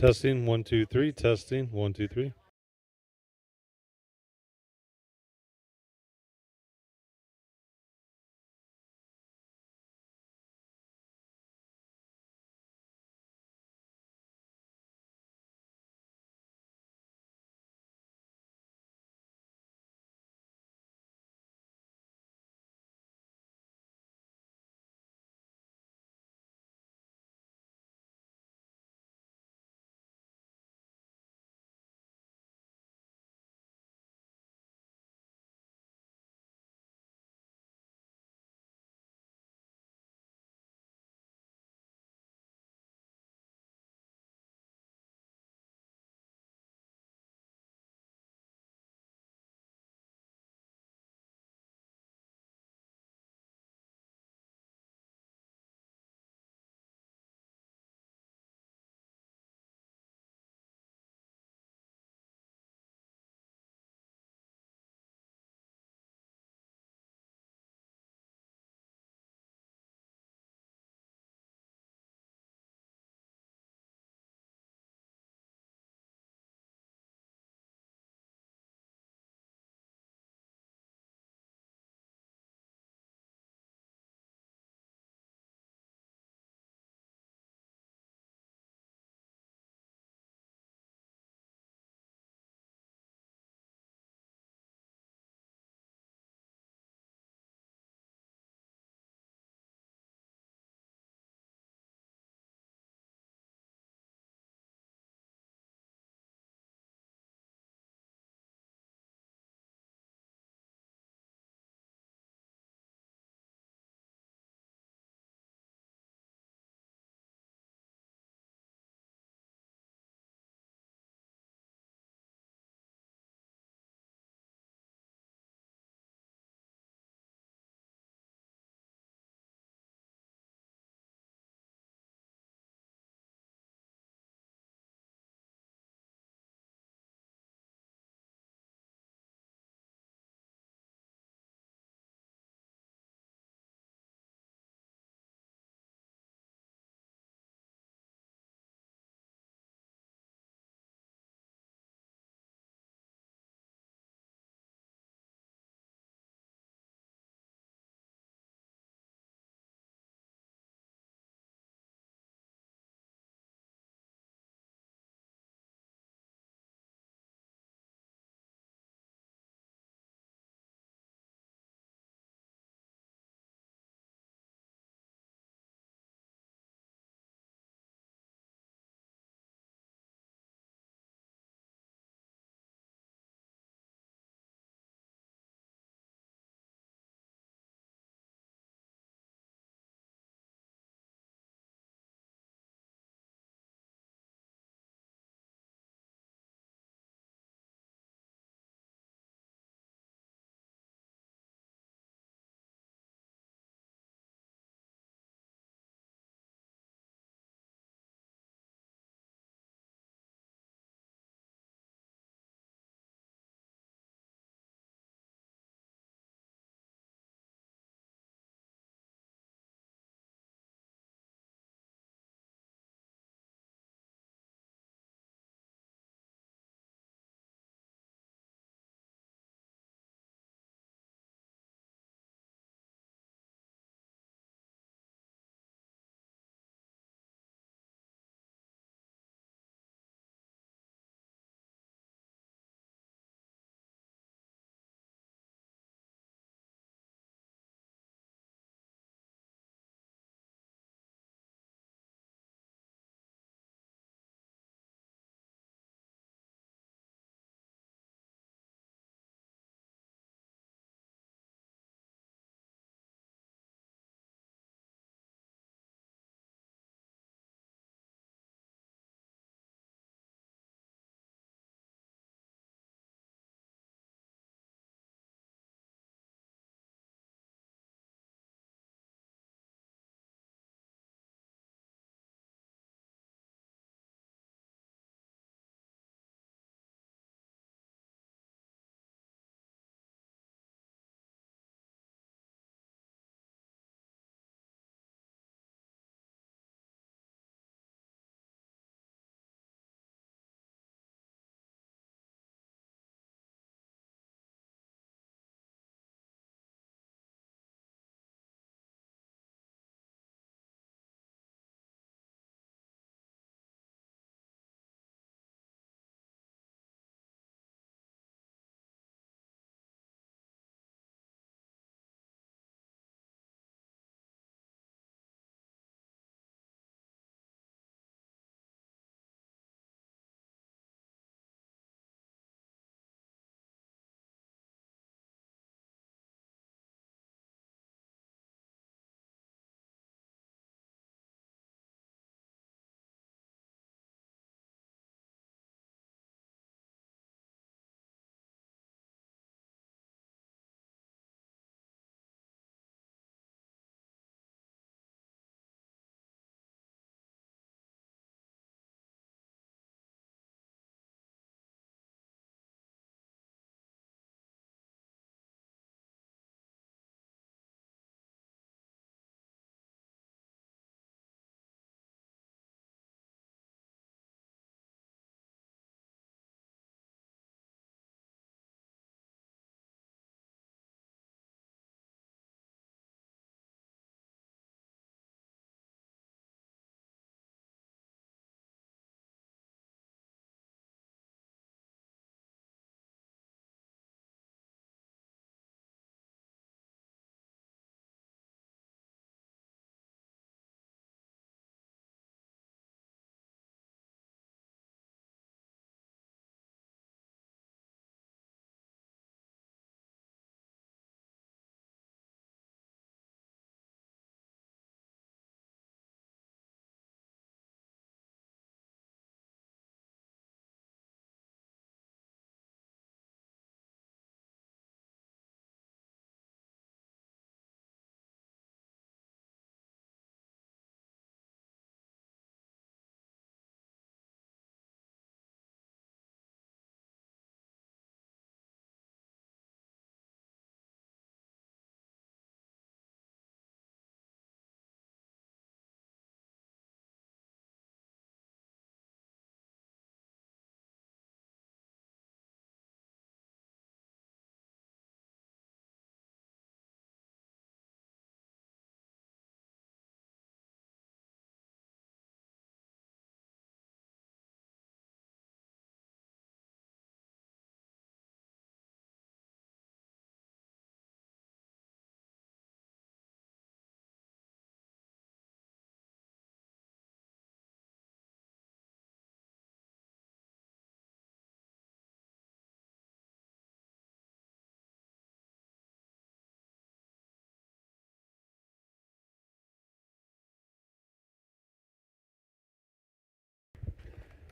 Testing 1 2 3. Testing 1 2 3.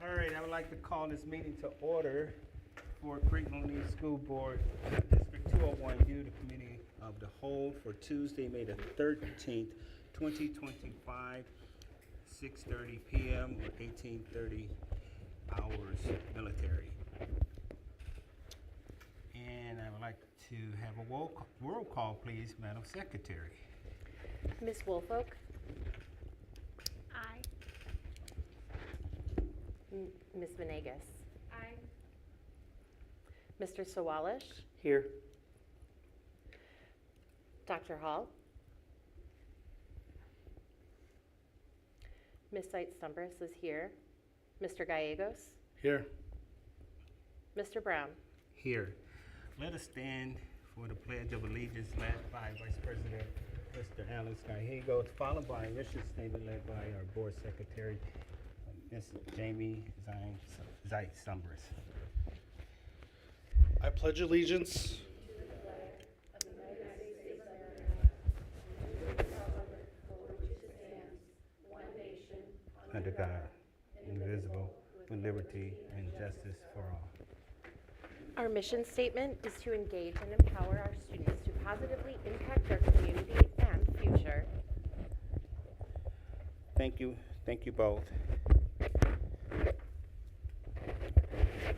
All right, I would like to call this meeting to order for Crete Monee School Board, District 201U, the Committee of the Whole for Tuesday, May the 13th, 2025, 6:30 p.m. or 18:30 hours military. And I would like to have a roll call, please, Madam Secretary. Ms. Woolfolk? Aye. Ms. Venegas? Aye. Mr. Sawalish? Here. Dr. Hall? Ms. Seitz-Stumbris is here. Mr. Gallegos? Here. Mr. Brown? Here. Let us stand for the Pledge of Allegiance led by Vice President Mr. Alan Gallegos, followed by a mission statement led by our Board Secretary, Ms. Jamie Seitz-Stumbris. I pledge allegiance Under God, indivisible, with liberty and justice for all. Our mission statement is to engage and empower our students to positively impact their community and future. Thank you both.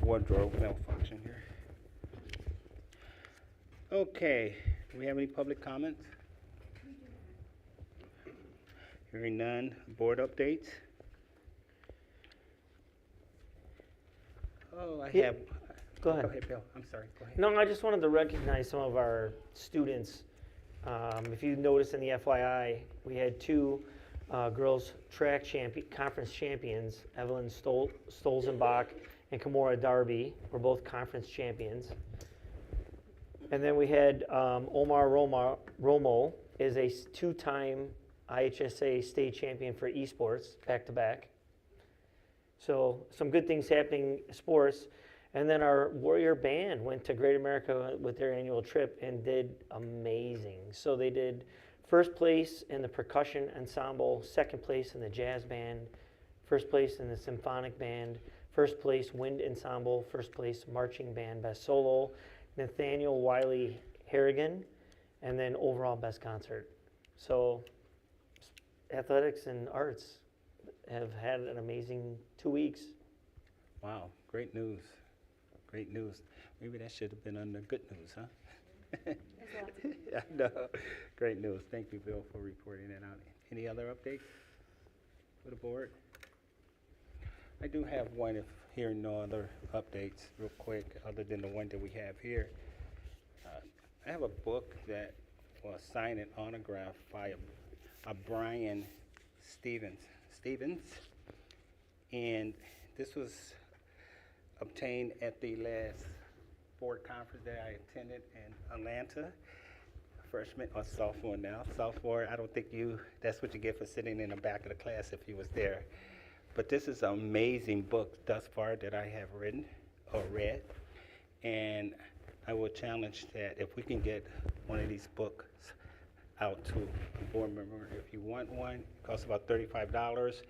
Wardrobe malfunction here. Okay, do we have any public comments? Hearing none, board updates? Oh, I Yeah, have. go ahead. Go ahead, Bill. I'm sorry. Go ahead. No, I just wanted to recognize some of our students. If you notice in the FYI, we had two girls track conference champions, Evelyn Stolzenbach and Kimora Darby were both conference champions. And then we had Omar Romo is a two-time IHSA state champion for esports, back-to-back. So some good things happening in sports. And then our Warrior Band went to Great America with their annual trip and did amazing. So they did first place in the percussion ensemble, second place in the jazz band, first place in the symphonic band, first place wind ensemble, first place marching band, best solo, Nathaniel Wiley Harrigan, and then overall best concert. So athletics and arts have had an amazing 2 weeks. Wow, great news. Great news. Maybe that should have been under good news, huh? I know. Great news. Thank you, Bill, for reporting that out. Any other updates for the board? I do have one, if hearing no other updates, real quick, other than the one that we have here. I have a book that was signed and autographed by a Brian Stevens, and this was obtained at the last board conference that I attended in Atlanta. Freshman or sophomore now. Sophomore, I don't think that's what you get for sitting in the back of the class if you was there. But this is an amazing book thus far that I have written or read. And I will challenge that if we can get one of these books out to a board member, if you want one, it costs about $35.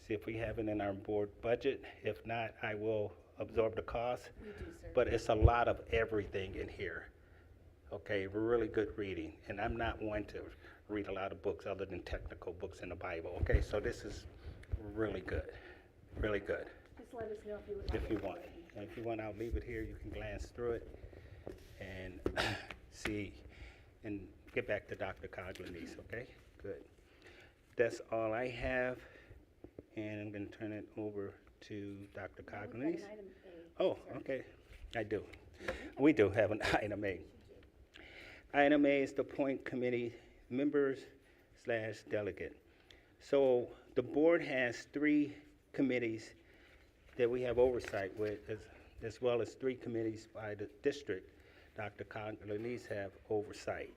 See if we have it in our board budget. If not, I will absorb the cost. You do, sir. But it's a lot of everything in here. Okay, really good reading. And I'm not one to read a lot of books other than technical books in the Bible. Okay, so this is really good. Really good. Just let us know if you would like If you want. And if you want, I'll leave it here. You can glance through it and see and get back to Dr. Coglanese, okay? Good. That's all I have. And I'm going to turn it over to Dr. Coglanese. Oh, okay. I do. We do have an item A. Item A is to appoint committee members / delegate. So the board has 3 committees that we have oversight with, as well as 3 committees by the district Dr. Coglanese have oversight.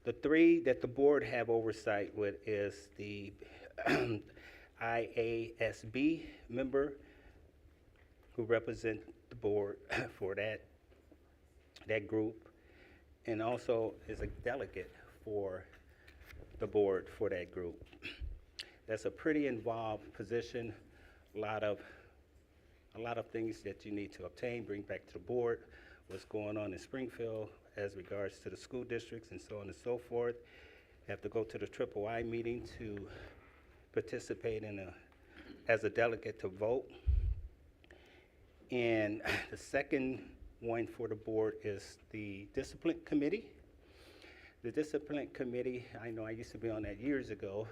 The 3 that the board have oversight with is the IASB member who represent the board for that group, and also is a delegate for the board for that group. That's a pretty involved position a lot of things that you need to obtain, bring back to the board, what's going on in Springfield as regards to the school districts and so on and so forth. Have to go to the III meeting to participate as a delegate to vote. And the second one for the board is the discipline committee. The discipline committee, I know I used to be on that years ago,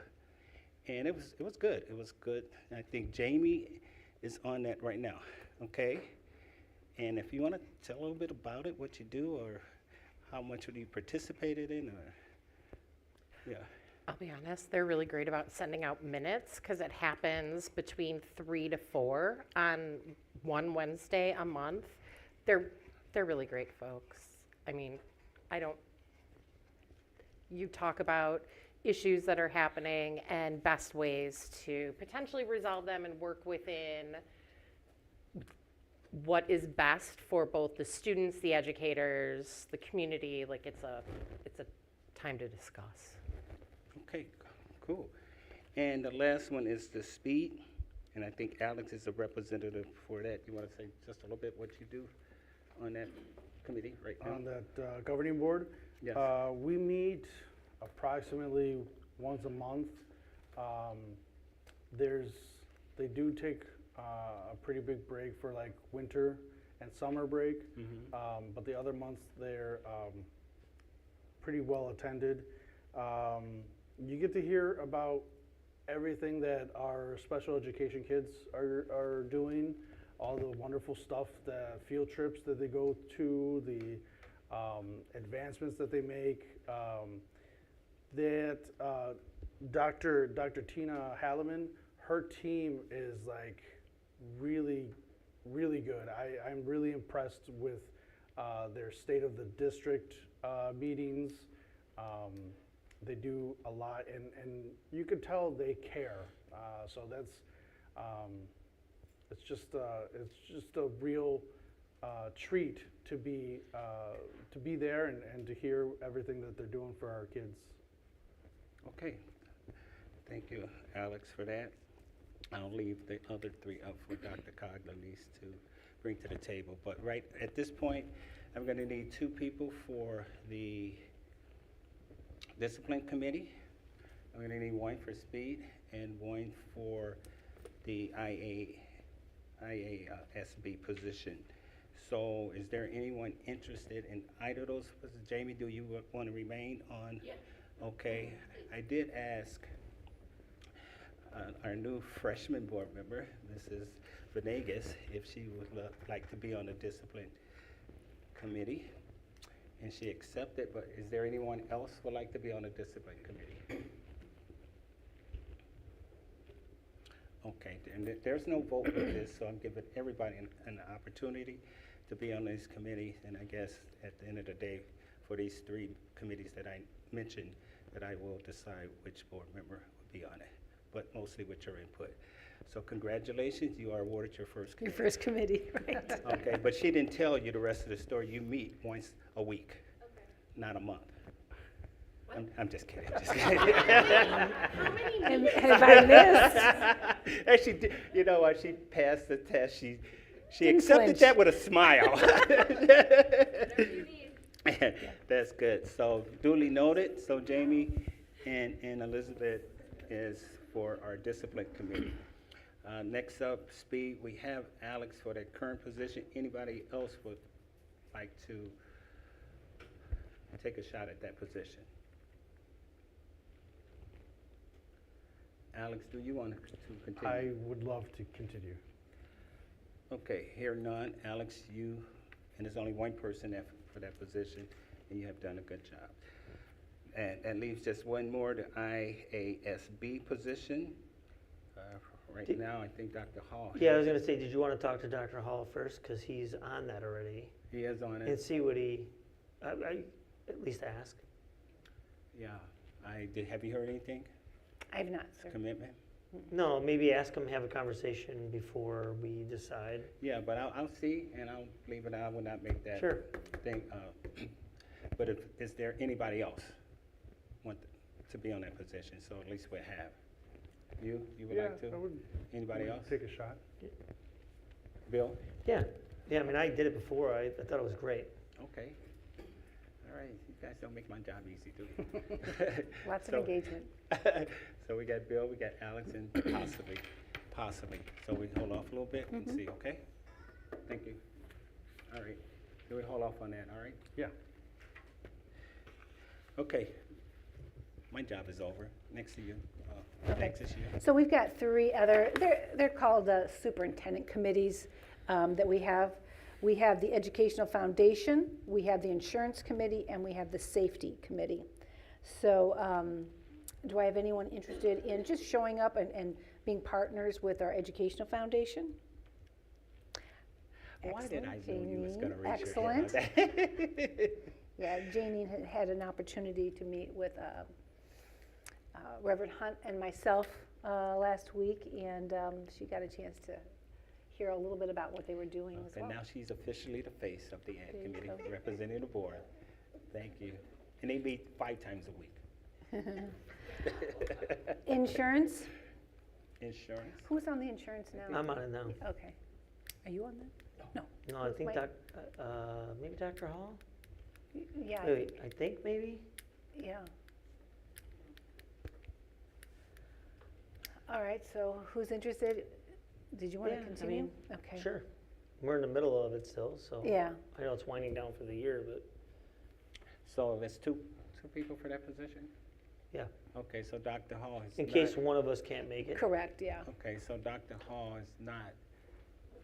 and it was good. It was good. I think Jamie is on that right now, okay? And if you want to tell a little bit about it, what you do, or how much have you participated in, or, yeah. I'll be honest, they're really great about sending out minutes because it happens between 3 to 4 on one Wednesday a month. They're really great folks. I mean, you talk about issues that are happening and best ways to potentially resolve them and work within what is best for both the students, the educators, the community. Like it's a time to discuss. Okay, cool. And the last one is the speed, and I think Alex is a representative for that. You want to say just a little bit what you do on that committee right now? On that governing board? Yes. We meet approximately once a month. They do take a pretty big break for like winter and summer break, but the other months they're pretty well attended. You get to hear about everything that our special education kids are doing, all the wonderful stuff, the field trips that they go to, the advancements that they make. Dr. Tina Halliman, her team is like really, really good. I'm really impressed with their state of the district meetings. They do a lot, and you could tell they care. So that's it's just a real treat to be there and to hear everything that they're doing for our kids. Okay. Thank you, Alex, for that. I'll leave the other three up for Dr. Coglanese to bring to the table. But right at this point, I'm going to need 2 people for the discipline committee. I'm going to need 1 for speed and 1 for the IASB position. So is there anyone interested in either of those? Jamie, do you want to remain on? Yes. Okay. I did ask our new freshman board member, Mrs. Venegas, if she would like to be on the discipline committee. And she accepted, but is there anyone else who would like to be on the discipline committee? Okay, and there's no vote for this, so I'm giving everybody an opportunity to be on these committees, and I guess at the end of the day, for these 3 committees that I mentioned, that I will decide which board member will be on it, but mostly with your input. So congratulations, you are awarded your first committee. Your first committee, right? Okay, but she didn't tell you the rest of the story. You meet once a week, not a month. I'm just kidding. Just kidding. How many meetings have I missed? And she did, you know what? She passed the test. She Didn't accepted flinch. that with a smile. That's good. So duly noted. So Jamie and Elizabeth is for our discipline committee. Next up, speed. We have Alex for that current position. Anybody else would like to take a shot at that position? Alex, do you want to continue? I would love to continue. Okay, hear none. Alex, you, and there's only 1 person for that position, and you have done a good job. And that leaves just 1 more, the IASB position. Right now, I think Dr. Hall. Yeah, I was going to say, did you want to talk to Dr. Hall first? Because he's on that already. He is on And it. see what I at least ask. Yeah. Have you heard anything? I have not, sir. Commitment? No, maybe ask him, have a conversation before we decide. Yeah, but I'll see, and I'll leave it. I will not make that Sure. thing. But is there anybody else want to be on that position? So at least we have. You would Yeah, like to? I would Anybody else? take a shot. Bill? Yeah, I mean, I did it before, I thought it was great. Okay. All right, you guys don't make my job easy, do you? Lots of So- engagement. So we got Bill, we got Alex, and possibly. So we hold off a little bit and see, okay? Thank you. All right, can we hold off on that, all right? Yeah. Okay. My job is over. Next to you. Okay. Next is you. So we've got three other, they're called superintendent committees that we have. We have the Educational Foundation, we have the Insurance Committee, and we have the Safety Committee. So do I have anyone interested in just showing up and being partners with our Educational Foundation? Why did I Excellent, know you was Janine. gonna raise Excellent. your hand on that? Yeah, Janine had an opportunity to meet with Reverend Hunt and myself last week, and she got a chance to hear a little bit about what they were doing as Okay, well. now she's officially the face of the Ed There you Committee, go. representing the board. Thank you. And they meet 5 times a week. Insurance, Insurance? who's on the insurance now? I'm on it now. Okay. Are you on that? No. No, I think Mike? maybe Dr. Hall? Yeah, Wait, I think maybe? yeah. All right, so who's interested? Did you want to Yeah, I continue? mean, Okay. Sure. We're in the middle of it still, so. Yeah, I know it's winding down for the year, but So there's two people for that position? yeah. Okay, so Dr. Hall is In not. case one of us can't make it. correct, yeah. Okay, so Dr. Hall is not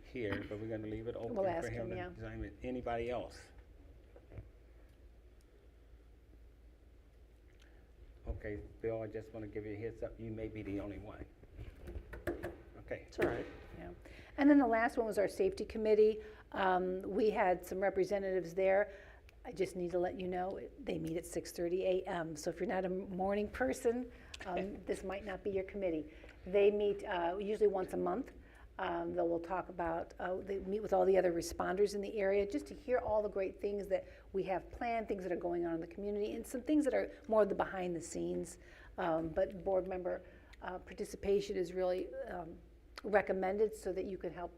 here, but we're gonna leave it open We'll for ask him him, to yeah. join with. Anybody else? Okay, Bill, I just wanna give you a heads up, you may be the only one. Okay, It's all right. Yeah. And then the last one was our safety committee. We had some representatives there. I just need to let you know, they meet at 6:30 a.m. So if you're not a morning person, this might not be your committee. They meet usually once a month. They will talk about, they meet with all the other responders in the area, just to hear all the great things that we have planned, things that are going on in the community, and some things that are more the behind the scenes. But board member participation is really recommended so that you can help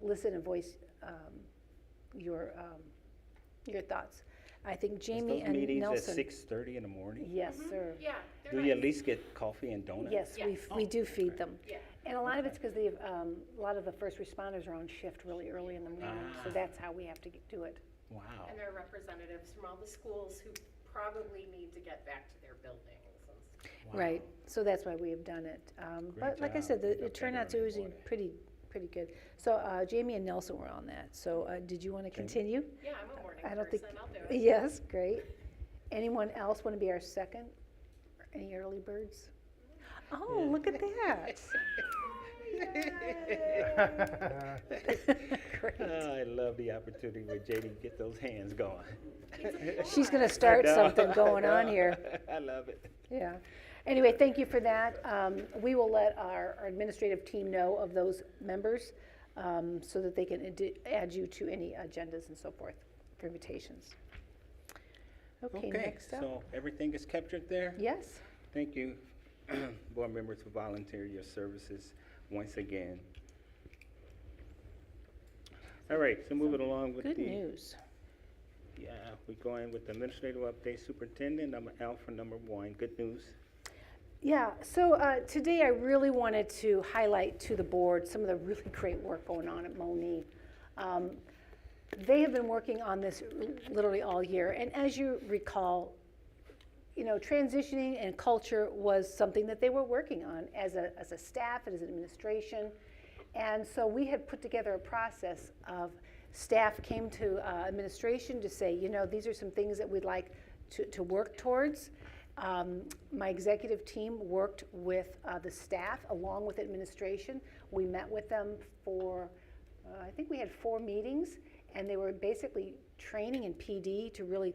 listen and voice your thoughts. I think is Jamie those and meetings at Nelson. 6:30 in the morning? Yes, sir. Yeah. they're Do you at nice. least get coffee and donuts? Yes, we do feed them. Yeah. And a lot of it's because a lot of the first responders are on shift really early in the morning, so that's how we have to do it. Wow. And there are representatives from all the schools who probably need to get back to their buildings and stuff. Wow. Right, so that's why we have done it. But like I job. said, Get the up that turnout's early in the usually morning. pretty good. So Jamie and Nelson were on that, so did you want to continue? Yeah, I'm a morning I don't think, person, I'll do it. yes, great. Anyone else want to be our second? Or any early birds? Oh, look at that. Great. Oh, I love the opportunity where JD get those hands going. She's going to start I know. something going on here. I love it. Yeah. Anyway, thank you for that. We will let our administrative team know of those members so that they can add you to any agendas and so forth for invitations. Okay, next up. So everything is captured there? Yes. Thank you, board members, for volunteering your services once again. All right, so moving along with Good the. news. Yeah, we're going with the administrative update, superintendent, number Alpha, number 1. Good news. Yeah, so today I really wanted to highlight to the board some of the really great work going on at Monee. They have been working on this literally all year, and as you recall, you know, transitioning and culture was something that they were working on as a staff and as an administration. And so we had put together a process of staff came to administration to say, you know, these are some things that we'd like to work towards. My executive team worked with the staff along with administration. We met with them for, I think we had 4 meetings, and they were basically training in PD to really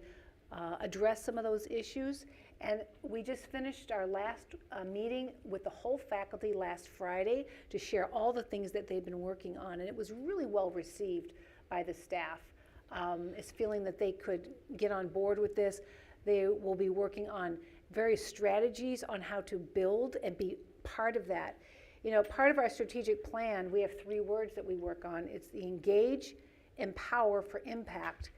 address some of those issues. And we just finished our last meeting with the whole faculty last Friday to share all the things that they've been working on, and it was really well received by the staff. It's feeling that they could get on board with this. They will be working on various strategies on how to build and be part of that. You know, part of our strategic plan, we have 3 words that we work on. It's the engage, empower for impact.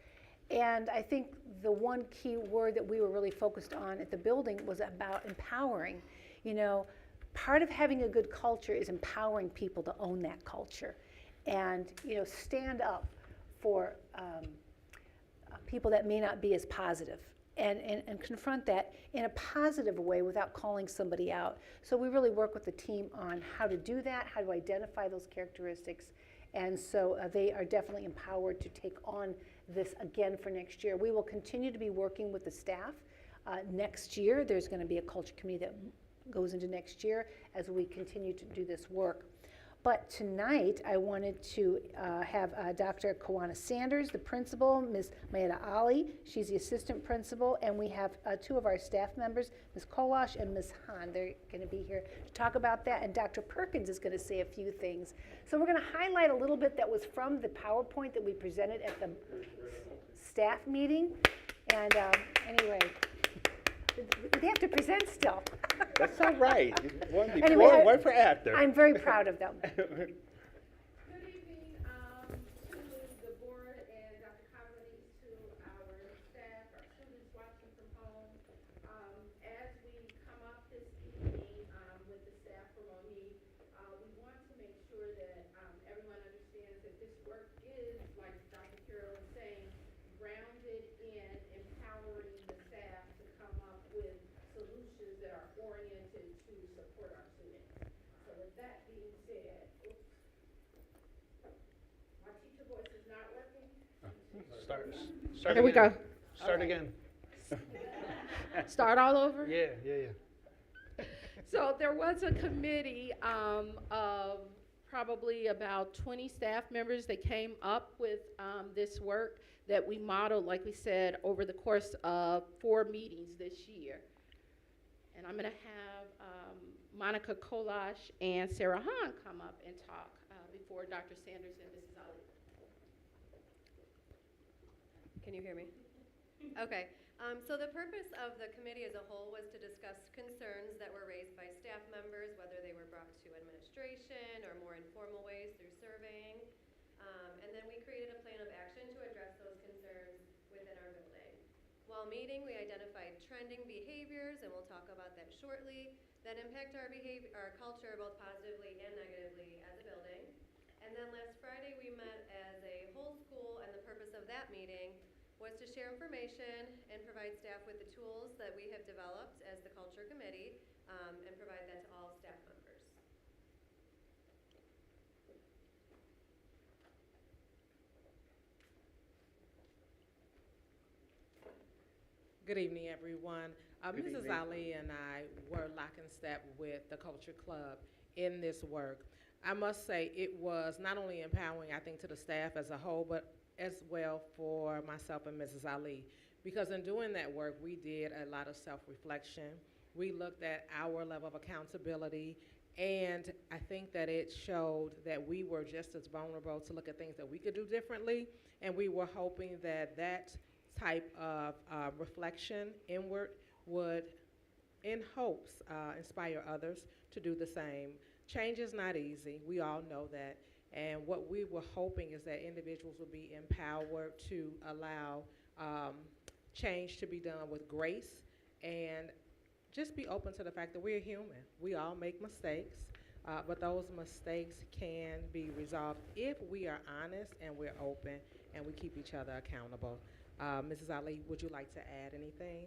And I think the one key word that we were really focused on at the building was about empowering. You know, part of having a good culture is empowering people to own that culture and, you know, stand up for people that may not be as positive and confront that in a positive way without calling somebody out. So we really work with the team on how to do that, how to identify those characteristics. And so they are definitely empowered to take on this again for next year. We will continue to be working with the staff. Next year, there's going to be a culture committee that goes into next year as we continue to do this work. But tonight, I wanted to have Dr. Kawana Sanders, the principal, Ms. Mayeda Ali, she's the assistant principal, and we have 2 of our staff members, Ms. Kolash and Ms. Han. They're going to be here to talk about that, and Dr. Perkins is going to say a few things. So we're going to highlight a little bit that was from the PowerPoint that we presented at the staff meeting. And anyway, they have to present still. That's all right. One before, Anyway, one for after. I'm very proud of them. Good evening to the board and Dr. Conley, to our staff, our students watching from home. As we come up this evening with the staff from Monee, we want to make sure that everyone understands that this work is, like Dr. Carroll was saying, grounded in empowering the staff to come up with solutions that are oriented to support our students. So with that being said, my teacher voice is not working. Start Here we again. go. Start again. Start all over? Yeah. So there was a committee of probably about 20 staff members that came up with this work that we modeled, like we said, over the course of 4 meetings this year. And I'm going to have Monica Kolash and Sarah Hahn come up and talk before Dr. Sanders and Mrs. Ali. Can you hear me? Okay. So the purpose of the committee as a whole was to discuss concerns that were raised by staff members, whether they were brought to administration or more informal ways through surveying. And then we created a plan of action to address those concerns within our building. While meeting, we identified trending behaviors, and we'll talk about that shortly, that impact our behavior, our culture, both positively and negatively as a building. And then last Friday, we met as a whole school, and the purpose of that meeting was to share information and provide staff with the tools that we have developed as the Culture Committee, and provide that to all staff members. Good evening, everyone. Good Mrs. evening. Ali and I were lock and step with the Culture Club in this work. I must say it was not only empowering, I think, to the staff as a whole, but as well for myself and Mrs. Ali. Because in doing that work, we did a lot of self-reflection. We looked at our level of accountability, and I think that it showed that we were just as vulnerable to look at things that we could do differently, and we were hoping that that type of reflection inward would, in hopes, inspire others to do the same. Change is not easy. We all know that. And what we were hoping is that individuals would be empowered to allow change to be done with grace and just be open to the fact that we're human. We all make mistakes, but those mistakes can be resolved if we are honest and we're open and we keep each other accountable. Mrs. Ali, would you like to add anything?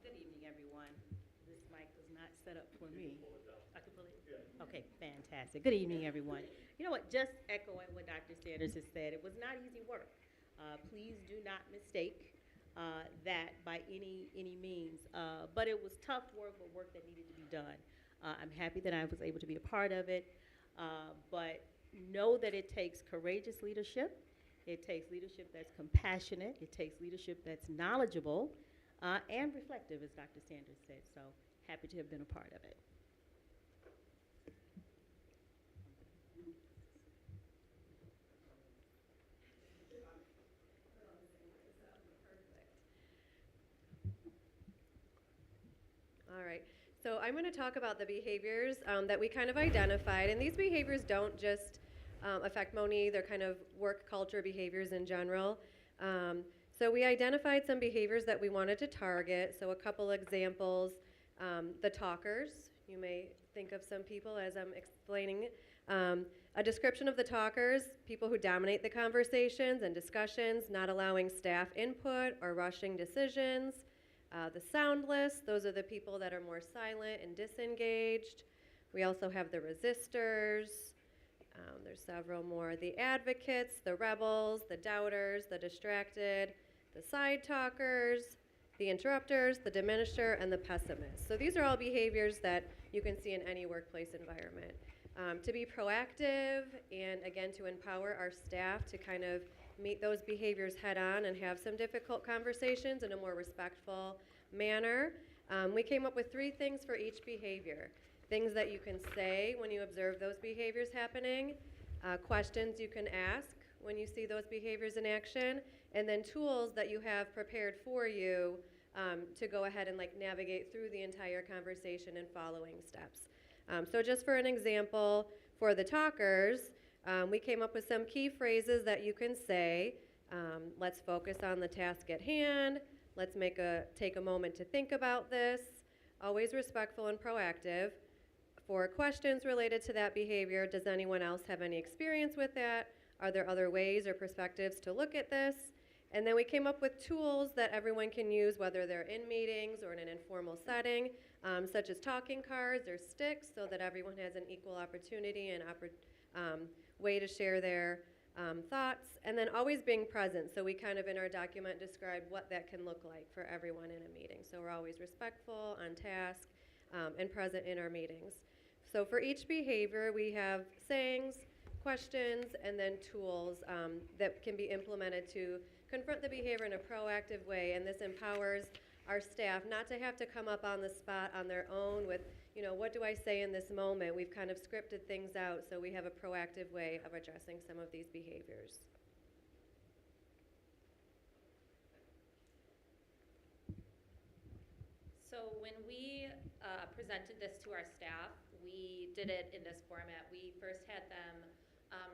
Good evening, everyone. This mic was not set up for me. I can pull it? Yeah. Okay, fantastic. Good evening, everyone. You know what, just echoing what Dr. Sanders has said, it was not easy work. Please do not mistake that by any means, but it was tough work, but work that needed to be done. I'm happy that I was able to be a part of it, but know that it takes courageous leadership. It takes leadership that's compassionate. It takes leadership that's knowledgeable and reflective, as Dr. Sanders said. So happy to have been a part of it. All right. So I'm going to talk about the behaviors that we kind of identified, and these behaviors don't just affect Monee, they're kind of work culture behaviors in general. So we identified some behaviors that we wanted to target. So a couple examples, the talkers. You may think of some people as I'm explaining. A description of the talkers, people who dominate the conversations and discussions, not allowing staff input or rushing decisions. The soundless, those are the people that are more silent and disengaged. We also have the resistors. There's several more. The advocates, the rebels, the doubters, the distracted, the side talkers, the interrupters, the diminisher, and the pessimists. So these are all behaviors that you can see in any workplace environment. To be proactive and, again, to empower our staff to kind of meet those behaviors head on and have some difficult conversations in a more respectful manner. We came up with 3 things for each behavior. Things that you can say when you observe those behaviors happening, questions you can ask when you see those behaviors in action, and then tools that you have prepared for you to go ahead and navigate through the entire conversation and following steps. So just for an example, for the talkers, we came up with some key phrases that you can say. Let's focus on the task at hand. Let's take a moment to think about this. Always respectful and proactive. For questions related to that behavior, does anyone else have any experience with that? Are there other ways or perspectives to look at this? And then we came up with tools that everyone can use, whether they're in meetings or in an informal setting, such as talking cards or sticks, so that everyone has an equal opportunity and way to share their thoughts. And then always being present. So we kind of in our document described what that can look like for everyone in a meeting. So we're always respectful, on task, and present in our meetings. So for each behavior, we have sayings, questions, and then tools that can be implemented to confront the behavior in a proactive way. And this empowers our staff not to have to come up on the spot on their own with, what do I say in this moment? We've kind of scripted things out, so we have a proactive way of addressing some of these behaviors. So when we presented this to our staff, we did it in this format. We first had them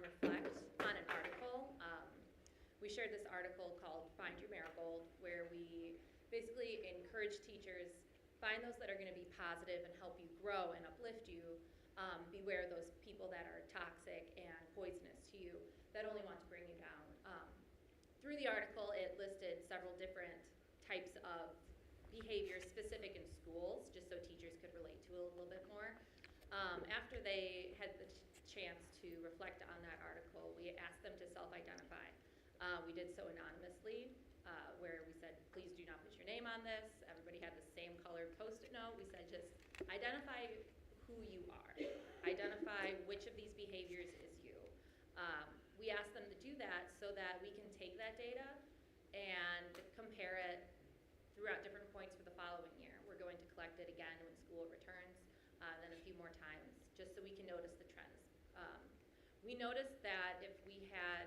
reflect on an article. We shared this article called Find Your Marigold, where we basically encourage teachers, find those that are going to be positive and help you grow and uplift you. Beware those people that are toxic and poisonous to you, that only want to bring you down. Through the article, it listed several different types of behaviors specific in schools, just so teachers could relate to it a little bit more. After they had the chance to reflect on that article, we asked them to self-identify. We did so anonymously, where we said, please do not put your name on this. Everybody had the same colored Post-it note. We said, just identify who you are. Identify which of these behaviors is you. We asked them to do that so that we can take that data and compare it throughout different points for the following year. We're going to collect it again when school returns, then a few more times, just so we can notice the trends. We noticed that if we had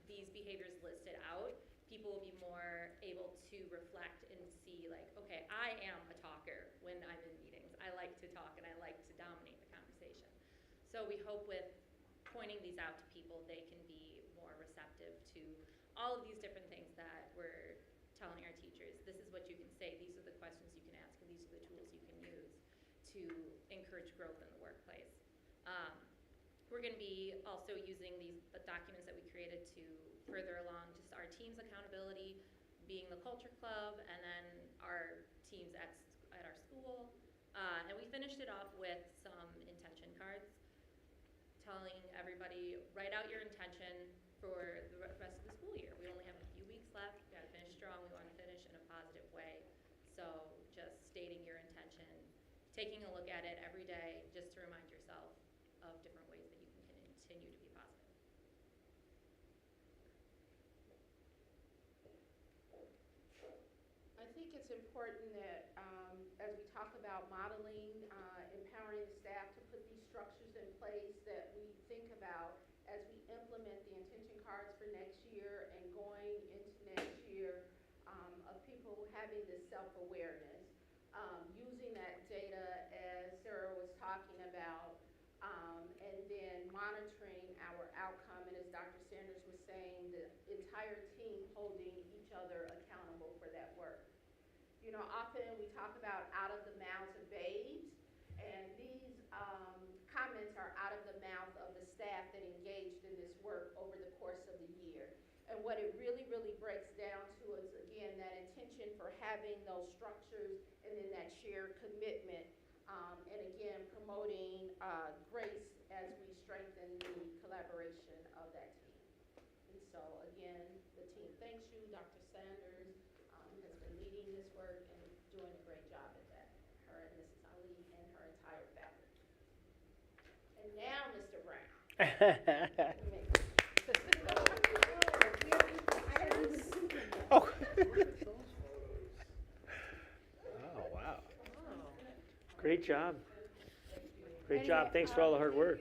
these behaviors listed out, people will be more able to reflect and see, okay, I am a talker when I'm in meetings. I like to talk and I like to dominate the conversation. So we hope with pointing these out to people, they can be more receptive to all of these different things that we're telling our teachers. This is what you can say, these are the questions you can ask, and these are the tools you can use to encourage growth in the workplace. We're going to be also using the documents that we created to further along just our team's accountability, being the culture club, and then our teams at our school. And we finished it off with some intention cards, telling everybody, write out your intention for the rest of the school year. We only have a few weeks left. We got to finish strong. We want to finish in a positive way. So just stating your intention, taking a look at it every day, just to remind yourself of different ways that you can continue to be positive. I think it's important that as we talk about modeling, empowering the staff to put these structures in place, that we think about as we implement the intention cards for next year and going into next year, of people having this self-awareness, using that data You know, often we talk about out of the mouths of babes, and these comments are out of the mouth of the staff that engaged in this work over the course of the year. And what it really, really breaks down to is, again, that intention for having those structures and then that shared commitment, and again, promoting grace as we strengthen the collaboration of that team. And so, again, the team thanks you. Dr. Sanders has been leading this work and doing a great job at that. Her and Mrs. Ali and her entire family. And now, Mr. Brown. Oh. Oh, wow. Great job. Great job. Thanks for all the hard work.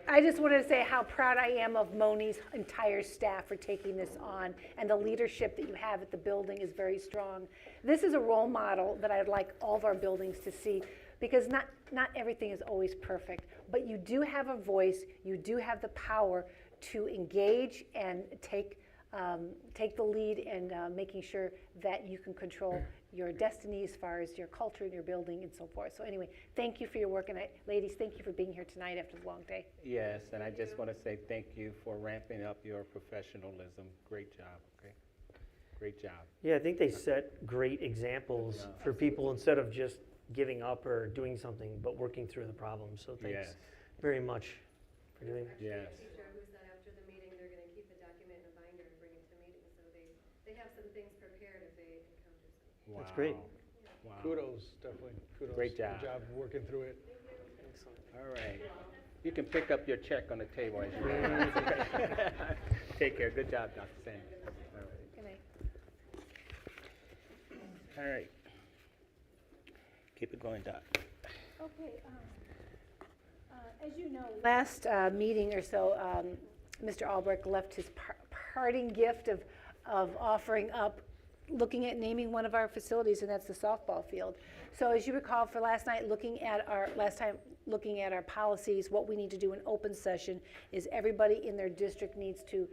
I just wanted to say how proud I am of Monee's entire staff for taking this on, and the leadership that you have at the building is very strong. This is a role model that I'd like all of our buildings to see, because not everything is always perfect, but you do have a voice, you do have the power to engage and take the lead in making sure that you can control your destiny as far as your culture and your building and so forth. So anyway, thank you for your work, and ladies, thank you for being here tonight after the long day. Yes, and I just want to say thank you for ramping up your professionalism. Great job, okay? Great job. Yeah, I think they set great examples for people instead of just giving up or doing something, but working through the problem. So thanks Yes. very much for doing that. Yes. Teacher who said after the meeting, they're gonna keep the document in a binder and bring it to meetings, so they have some things prepared if they encounter something. Wow. That's great. Wow. Kudos, definitely, kudos. Great job. Good job working through it. Excellent. All right. You can pick up your check on the table as you leave. Take care. Good job, Dr. Sanders. All right. Good night. All right. Keep it going, Doc. Okay, as you know, last meeting or so, Mr. Albrecht left his parting gift of offering up, looking at naming one of our facilities, and that's the softball field. So as you recall, for last time looking at our policies, what we need to do in open session is everybody in their district needs to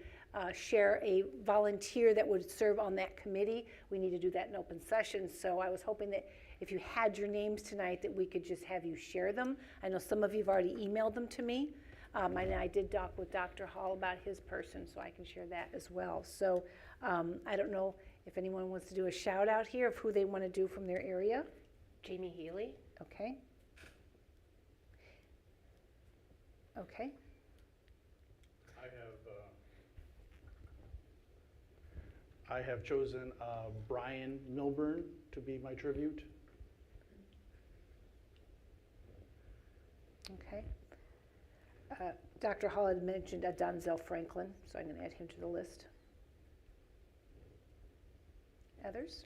share a volunteer that would serve on that committee. We need to do that in open session. So I was hoping that if you had your names tonight, that we could just have you share them. I know some of you have already emailed them to me. And I did talk with Dr. Hall about his person, so I can share that as well. So I don't know if anyone wants to do a shout out here of who they want to do from their area. Jamie Healy. Okay. Okay. I have chosen Brian Milburn to be my tribute. Okay. Dr. Hall had mentioned Donzel Franklin, so I'm going to add him to the list. Others?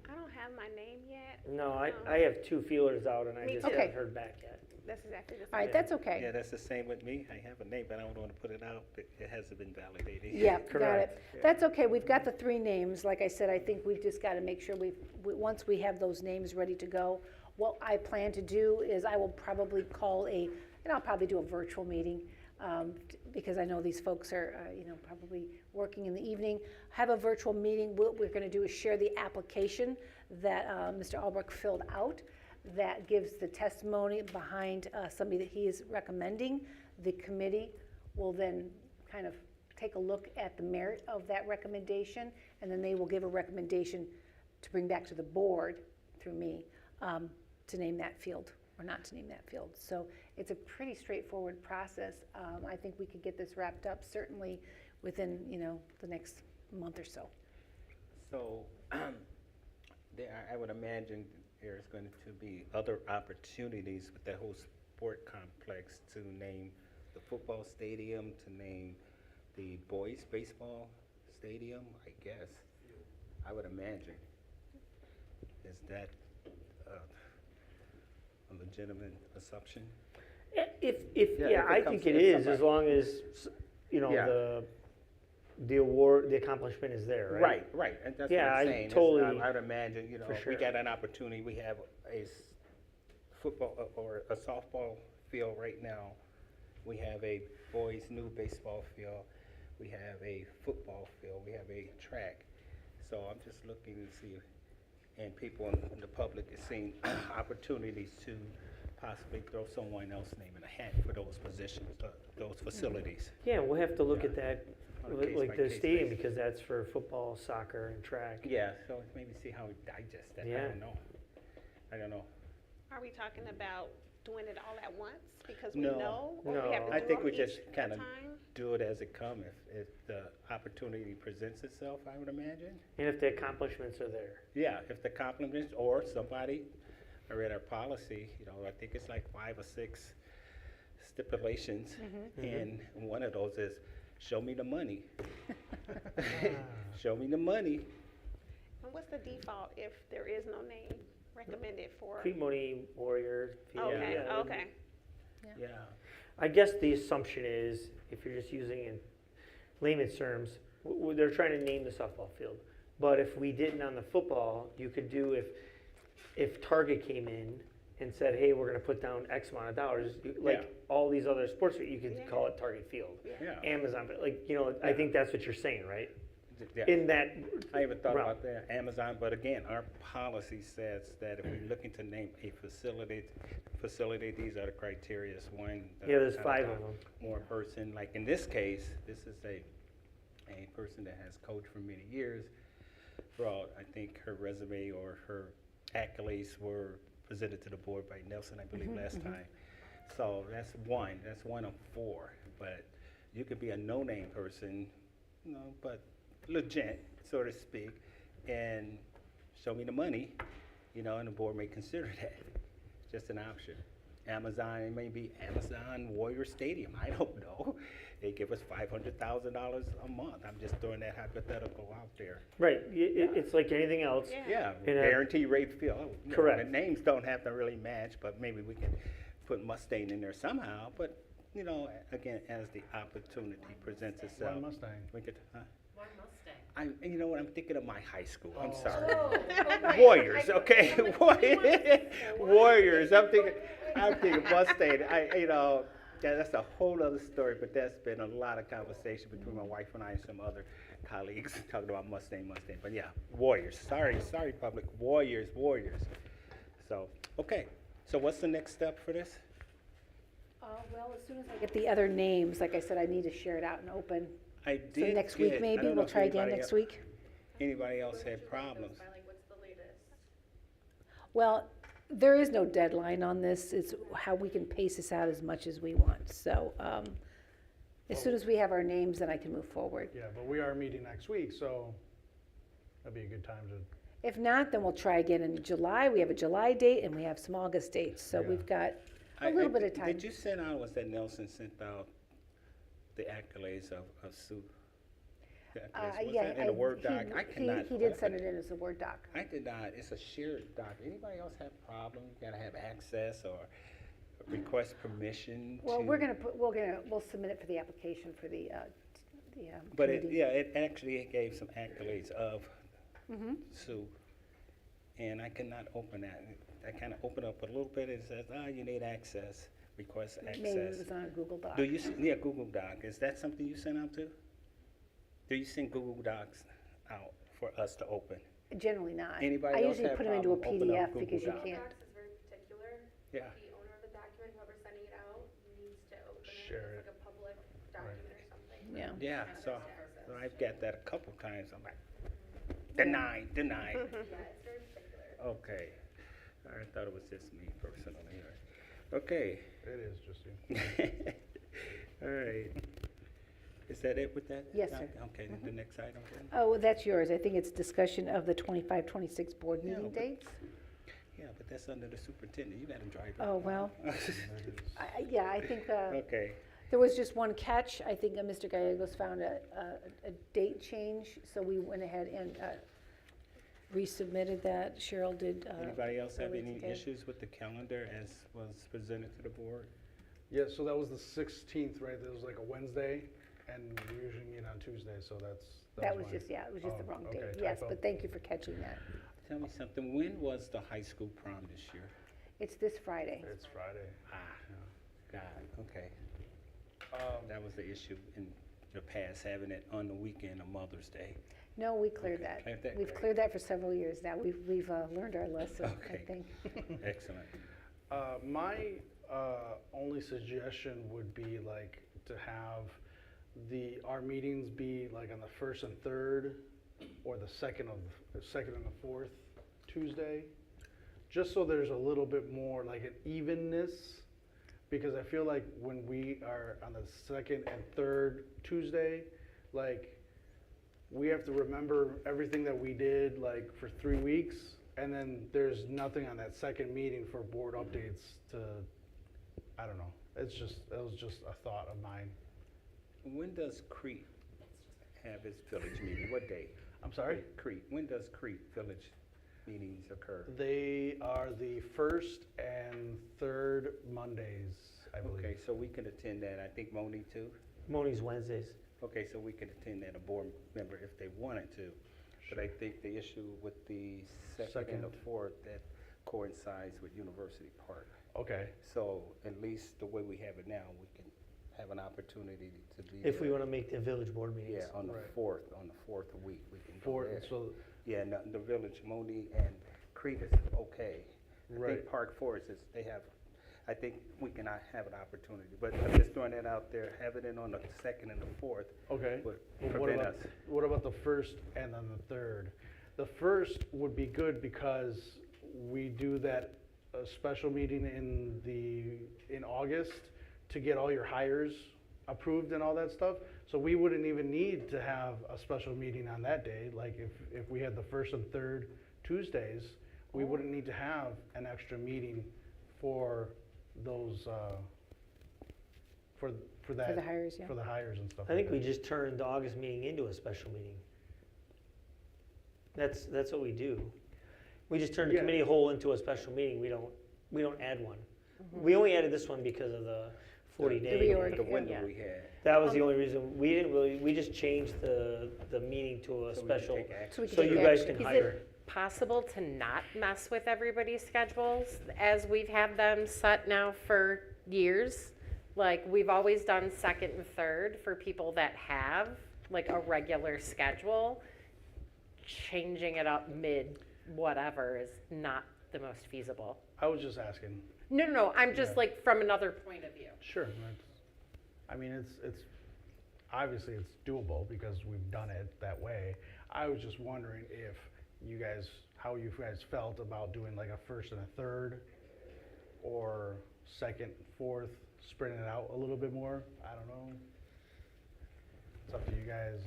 I don't have my name yet. No, I have 2 feelers out, and I Me just too. haven't heard back yet. That's exactly the same. All right, that's okay. Yeah, that's the same with me. I have a name, but I don't want to put it out. It hasn't been validated. Yeah, got it. Correct. That's okay. We've got the 3 names. Like I said, I think we've just got to make sure once we have those names ready to go, what I plan to do is I will probably and I'll probably do a virtual meeting because I know these folks are, probably working in the evening. Have a virtual meeting. What we're going to do is share the application that Mr. Albrecht filled out that gives the testimony behind somebody that he is recommending. The committee will then kind of take a look at the merit of that recommendation, and then they will give a recommendation to bring back to the board through me to name that field or not to name that field. So it's a pretty straightforward process. I think we could get this wrapped up certainly within the next month or so. So I would imagine there's going to be other opportunities with that whole sport complex to name the football stadium, to name the boys baseball stadium, I guess. I would imagine. Is that a legitimate assumption? I think it is, as long as, Yeah. the award, the accomplishment is there, right? Right, and that's Yeah, what I'm I saying. totally- I would imagine, For if we sure. got an opportunity, we have a football or a softball field right now. We have a boys' new baseball field. We have a football field. We have a track. So I'm just looking to see and people in the public is seeing opportunities to possibly throw someone else's name in a hat for those positions, those facilities. Yeah, we'll have to look at that, On a like the case-by-case stadium, basis. because that's for football, soccer, and track. Yeah, so maybe see how we digest that. I Yeah. don't know. I don't know. Are we talking about doing it all at once because we No. know? Or we have to No. I do think them we each just at a kind of time? do it as it comes. If the opportunity presents itself, I would imagine. And if the accomplishments are there. Yeah, if the compliments or somebody, I read our policy, you know, I think it's like 5 or 6 stipulations. And one of those is, show me the money. Show me the money. And what's the default if there is no name recommended for? Crete Monee Warrior. Okay, yeah, okay. Yeah. I guess the assumption is, if you're just using in layman's terms, they're trying to name the softball field. But if we didn't on the football, you could do if Target came in and said, hey, we're going to put down X amount of dollars, like Yeah. all these other sports, you could call it Target Field. Yeah. Amazon, but like, you know, I think that's what you're saying, right? Yeah. In that, I even thought realm. about that, Amazon, but again, our policy says that if we're looking to name a facility, these are the criteria. One. Yeah, there's 5 of them. More person, like in this case, this is a person that has coached for many years. Brought, I think her resume or her accolades were presented to the board by Nelson, I believe, last time. So that's one of 4. But you could be a no-name person, you know, but legit, so to speak, and show me the money, you know, and the board may consider that. Just an option. Amazon, it may be Amazon Warrior Stadium, I don't know. They give us $500,000 a month. I'm just throwing that hypothetical out there. Right, it's like anything else. Yeah, In a- guarantee rate field. You know, Correct. the names don't have to really match, but maybe we can put Mustang in there somehow. But, you know, again, as the opportunity presents itself. One Mustang. We could, huh? One Mustang. You know what, I'm thinking of my high school, I'm Oh. sorry. Oh, Warriors, okay, Warriors, I'm thinking Mustang, you know, yeah, that's a whole other story, but that's been a lot of conversation between my wife and I and some other colleagues talking about Mustang, but yeah, Warriors, sorry, public, Warriors. So, okay, so what's the next step for this? Well, as soon as I get the other names, like I said, I need to share it out and open. I So did next week get- I maybe, don't know we'll if try again anybody next el- week. Anybody else had problems? By like, what's the latest? Well, there is no deadline on this. It's how we can pace this out as much as we want. So as soon as we have our names, then I can move forward. Yeah, but we are meeting next week, so that'd be a good time to. If not, then we'll try again in July. We have a July date and we have some August dates. So Yeah. we've got a little bit of time. Did you send out, was that Nelson sent out the accolades of Sue? The accolades, was Yeah, that in a Word doc? I cannot. He did open send it in as a Word doc. I did not, it's a shared doc. Anybody else have problems? You gotta have access or request permission Well, to- we'll submit it for the application for the But it, committee. yeah, it actually gave some accolades of Mhm. Sue. And I cannot open that. I kind of open up a little bit, it says, you need access, request access. Maybe it was on a Google Doc. Do you, yeah, Google Doc, is that something you send out to? Do you send Google Docs out for us to open? Generally not. Anybody I else usually have put them into a problem opening up PDF Google because you Docs? can't. Docs is very particular. Yeah. The owner of the document, whoever's sending it out, needs to open it Share as like a public document or something. Yeah. Yeah, so I've got that a couple times, I'm like, denied. Yeah, it's very particular. Okay, I thought it was just me personally. Okay, It is just you. all right. Is that it with that? Yes, sir. Okay, then the next item then? Oh, well, that's yours. I think it's discussion of the 25-26 board Yeah, meeting but- dates. Yeah, but that's under the superintendent, you gotta drive it. Oh, well. Yeah, I think Okay, there was just one catch. I think Mr. Gallegos found a date change, so we went ahead and resubmitted that. Cheryl did. anybody else have earlier any today. issues with the calendar as was presented to the board? Yeah, so that was the 16th, right? That was like a Wednesday, and we usually meet on Tuesday, so That was mine. just, yeah, it was just the Oh, wrong okay, date. Yes, typo. but thank you for catching that. Tell me something, when was the high school prom this year? It's this Friday. It's Friday. God, okay. Um, That was the issue in the past, having it on the weekend of Mother's Day. No, we cleared that. Cleared that, We've great. cleared that for several years now. We've learned our lesson, I Okay. think. Excellent. My only suggestion would be like to have our meetings be like on the first and third, or the second and the fourth Tuesday, just so there's a little bit more like an evenness, because I feel like when we are on the second and third Tuesday, like we have to remember everything that we did like for 3 weeks, and then there's nothing on that second meeting for board updates to, I don't know. It was just a thought of mine. When does Crete have its village meeting? What day? I'm sorry? Crete. When does Crete village meetings occur? They are the first and third Mondays, I believe. Okay, so we can attend that. I think Monee too. Monie's Wednesdays. Okay, so we can attend that, a board member if they wanted to. But I think the issue with the second and the Second. fourth, that coincides with University Park. Okay, So at least the way we have it now, we can have an opportunity to be If we there. want to make the village board meetings. Yeah, on the Right. fourth week, we can go fourth, there. so, Yeah, no, the village, Monee and Crete is okay. I right. think Park Forest is, I think we can have an opportunity, but I'm just throwing that out there, having it on the second and the fourth Okay. would Well, prevent us. what about the first and then the third? The first would be good because we do that special meeting in August to get all your hires approved and all that stuff. So we wouldn't even need to have a special meeting on that day. Like if we had the first and third Tuesdays, we wouldn't need to have an extra meeting for those, for that. For the hires, yeah. For the hires and stuff. I think like we just turned the August meeting into a special meeting. That's what we do. We just turn the Yeah. committee whole into a special meeting. We don't add one. We only added this one because of the 40-day. reorg. The window Yeah. we had. That was the only reason. We just changed the meeting to a so we can special, take action. So we can so take you guys action. can Is hire. it possible to not mess with everybody's schedules as we've had them set now for years? Like, we've always done second and third for people that have like a regular schedule. Changing it up mid whatever is not the most feasible. I was just asking. No, I'm just Yeah. like from another point of view. Sure. I mean, it's obviously it's doable because we've done it that way. I was just wondering how you guys felt about doing like a first and a third, or second, fourth, spreading it out a little bit more. I don't know. It's up to you guys.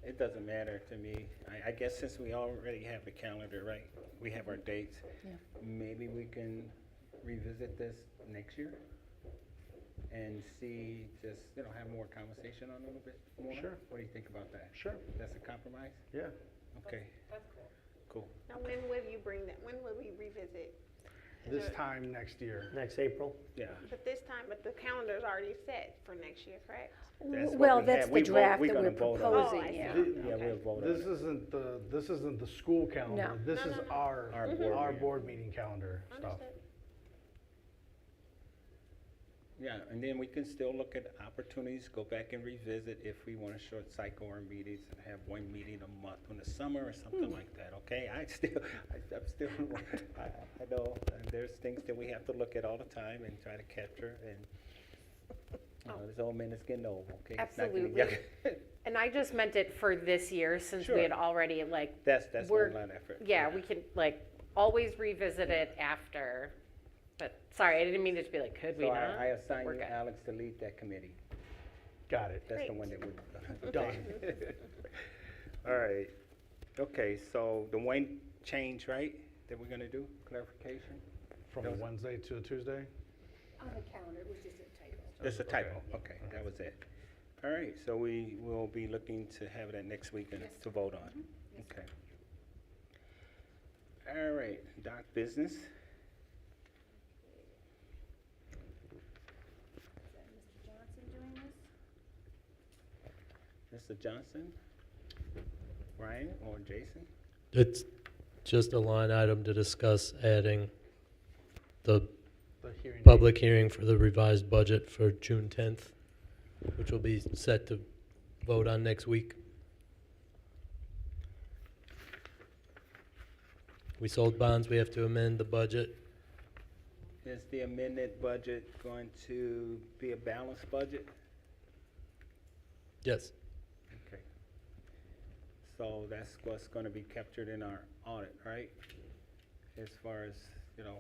It doesn't matter to me. I guess since we already have the calendar, right, we have our dates. Yeah. Maybe we can revisit this next year and see, just, have more conversation on it a little bit more. Sure. What do you think about that? Sure. That's a compromise? Yeah. Okay, That's cool. cool. Now, when will you bring that, when will we revisit? Is This there- time next year. Next April. Yeah. But this time, but the calendar's already set for next year, correct? That's what Well, we that's had. the We vote- draft we're that gonna we're vote on it. Oh, I proposing, see. yeah. Yeah, Okay. we'll vote on This it. isn't the school calendar. No. This No, is no, no. our Our board meeting. board meeting calendar stuff. Understood. Yeah, and then we can still look at opportunities, go back and revisit if we want to short cycle our meetings and have one meeting a month in the summer or something like that, okay? I'm still, I know, there's things that we have to look at all the time and try to capture, and, this old man is getting old, okay? He's not getting Absolutely. younger. And I just meant it for this year since Sure. we had already like That's We're- one line effort. yeah, we can like always revisit it after. But sorry, I didn't mean it to be like, could we So not? I assign We're you, good. Alex, to lead that committee. Got it. That's the Great. one that we're Done. All right. Okay, so the one change, right, that we're gonna do, clarification? From a Wednesday to a Tuesday? On the calendar, it was just a typo. Just a typo, okay, that was it. All right, so we will be looking to have that next week and to vote on. Okay. All right, doc business. Is that Mr. Johnson doing this? Mr. Johnson, Ryan, or Jason? It's just a line item to discuss adding the The hearing. public hearing for the revised budget for June 10th, which will be set to vote on next week. We sold bonds, we have to amend the budget. Is the amended budget going to be a balanced budget? Yes. Okay. So that's what's gonna be captured in our audit, right? As far as, you know,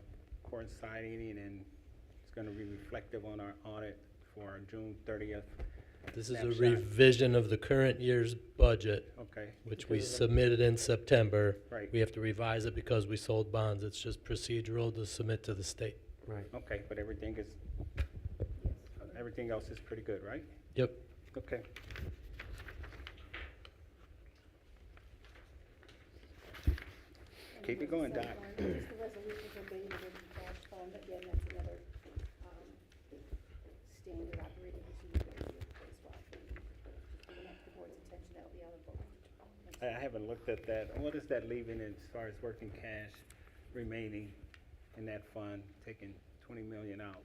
coinciding, and it's gonna be reflective on our audit for our June 30th. This is a snapshot. revision of the current year's budget, Okay, which we submitted in September. right, We have to revise it because we sold bonds. It's just procedural to submit to the state. Right. okay, but everything else is pretty good, right? Yep. Okay. Keep it going, Doc. Just the resolution for abating the working cash fund, again, that's another, standard operating procedure that we have as well. Bring that to the board's attention, that'll be out of book. I haven't looked at that. What is that leaving as far as working cash remaining in that fund, taking 20 million out?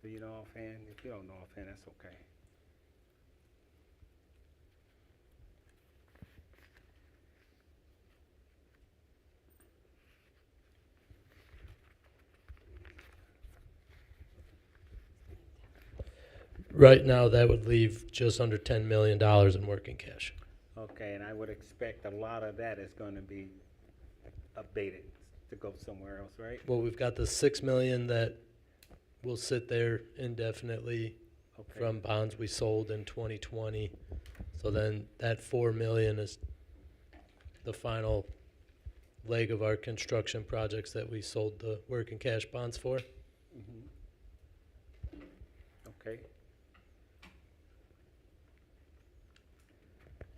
Do you know offhand? If you don't know offhand, that's okay. Right now, that would leave just under $10 million in working cash. Okay, and I would expect a lot of that is gonna be abated to go somewhere else, right? Well, we've got the $6 million that will sit there indefinitely Okay. from bonds we sold in 2020. So then that $4 million is the final leg of our construction projects that we sold the working cash bonds for. Mhm. Okay.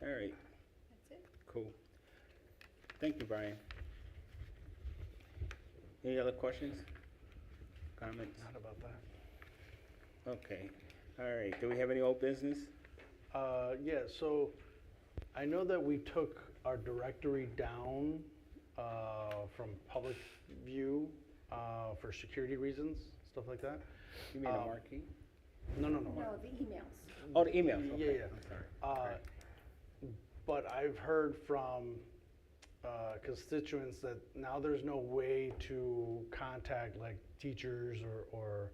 All right. That's it. Cool. Thank you, Brian. Any other questions? Comments? Not about that. Okay. All right. Do we have any old business? Yeah, so I know that we took our directory down from public view for security reasons, stuff like that. You mean a marquee? No. No, the emails. Oh, the emails. Yeah, Okay. yeah. I'm sorry. But I've heard from constituents that now there's no way to contact like teachers or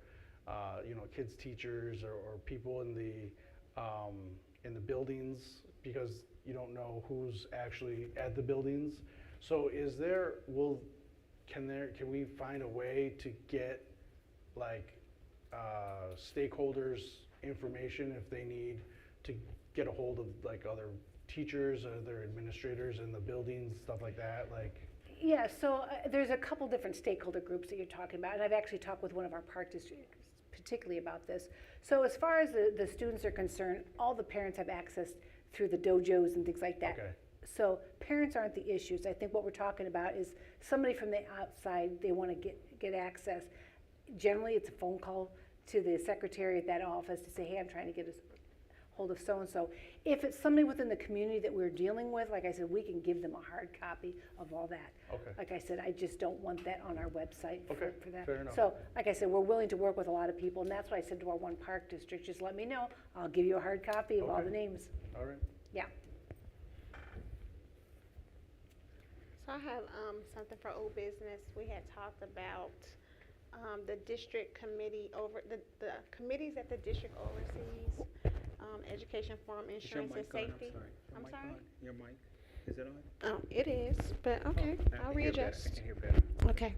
you know, kids' teachers or people in the buildings, because you don't know who's actually at the buildings. So can we find a way to get like stakeholders information if they need to get a hold of like other teachers or their administrators in the buildings, stuff like that, like? Yeah, so there's a couple different stakeholder groups that you're talking about, and I've actually talked with one of our park districts particularly about this. So as far as the students are concerned, all the parents have access through the dojos and things like that. Okay. So parents aren't the issues. I think what we're talking about is somebody from the outside, they want to get access. Generally, it's a phone call to the secretary at that office to say, hey, I'm trying to get a hold of so-and-so. If it's somebody within the community that we're dealing with, like I said, we can give them a hard copy of all that. Okay. Like I said, I just don't want that on our website Okay, for that. fair enough. So, like I said, we're willing to work with a lot of people, and that's why I said to our one park district, just let me know. I'll give you a hard copy of all Okay. the names. All right. Yeah. So I have something for old business. We had talked about the district committee over, the committees that the district oversees, education, farm, Is your insurance, and mic on? safety. Your I'm mic sorry? on? Your mic, is it on? Oh, it is, but okay, I I'll can hear better. readjust. I can hear better. Okay.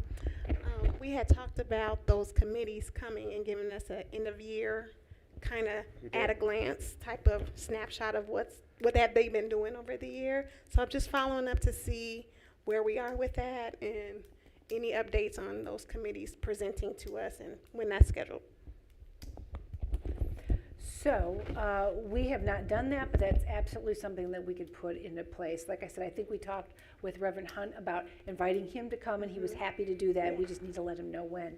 We had talked about those committees coming and giving us an end of year, kind of You did. at a glance type of snapshot of what have they been doing over the year. So I'm just following up to see where we are with that and any updates on those committees presenting to us and when that's scheduled. So, we have not done that, but that's absolutely something that we could put into place. Like I said, I think we talked with Reverend Hunt about inviting him to come, and he was happy to do that. We just need to let him know when.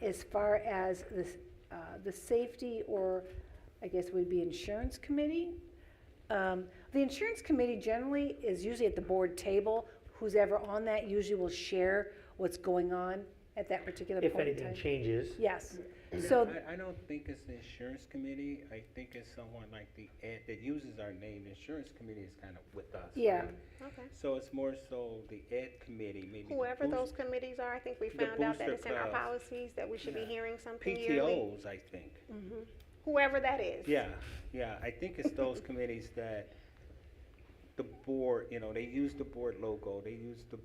As far as the safety, or I guess would be insurance committee, the insurance committee generally is usually at the board table. Who's ever on that usually will share what's going on at that particular If point in anything time. changes. Yes. So, I don't think it's the insurance committee. I think it's someone like the ed that uses our name. The insurance committee is kind of with us. yeah, right? Okay. So it's more so the ed committee, maybe. the Whoever those boost- committees are, I think we the found out that booster it's in our clubs. policies that we should be Yeah. hearing something yearly. PTOs, I think. Whoever that is. Yeah, yeah. I think it's those committees that the board, they use the board logo, they use the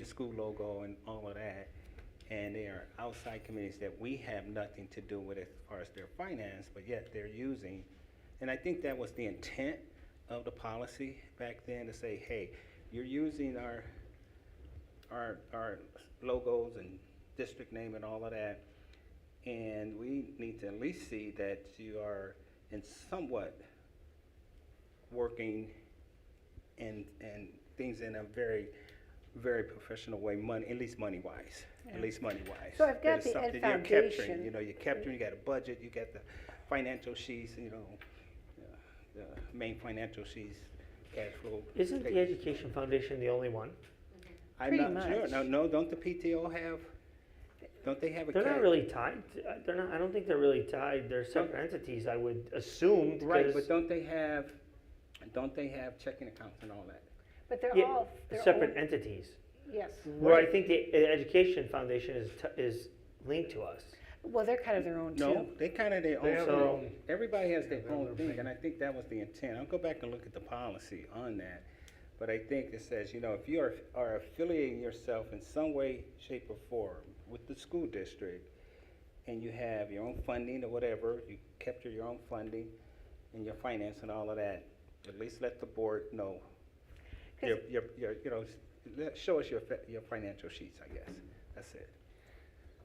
school logo and all of that. And they are outside committees that we have nothing to do with as far as their finance, but yet they're using. And I think that was the intent of the policy back then, to say, hey, you're using our logos and district name and all of that. And we need to at least see that you are in somewhat working and things in a very, very professional way, at least money-wise. At least money-wise. So I've got That is the Ed something you're Foundation. capturing, you're capturing, you got a budget, you got the financial sheets, the main financial sheets, cash flow. Isn't the statements. Education Foundation the only one? I'm Pretty not sure. much. No, don't the PTO have, don't they have a? They're not ca- really tied, they're not, I don't think they're really tied, they're separate entities, I would assume, Right, because- but don't they have checking accounts and all that? but they're Yeah, all, they're separate all, entities. yes. Where I think the Education Foundation is linked to us. Well, they're kind of their own too. No, they kind of their They own. have their own- Everybody has their their own own thing, thing. and I think that was the intent. I'll go back and look at the policy on that. But I think it says, if you are affiliating yourself in some way, shape, or form with the school district, and you have your own funding or whatever, you capture your own funding and your finance and all of that, at least let the board know. Show us your financial sheets, I guess. That's it.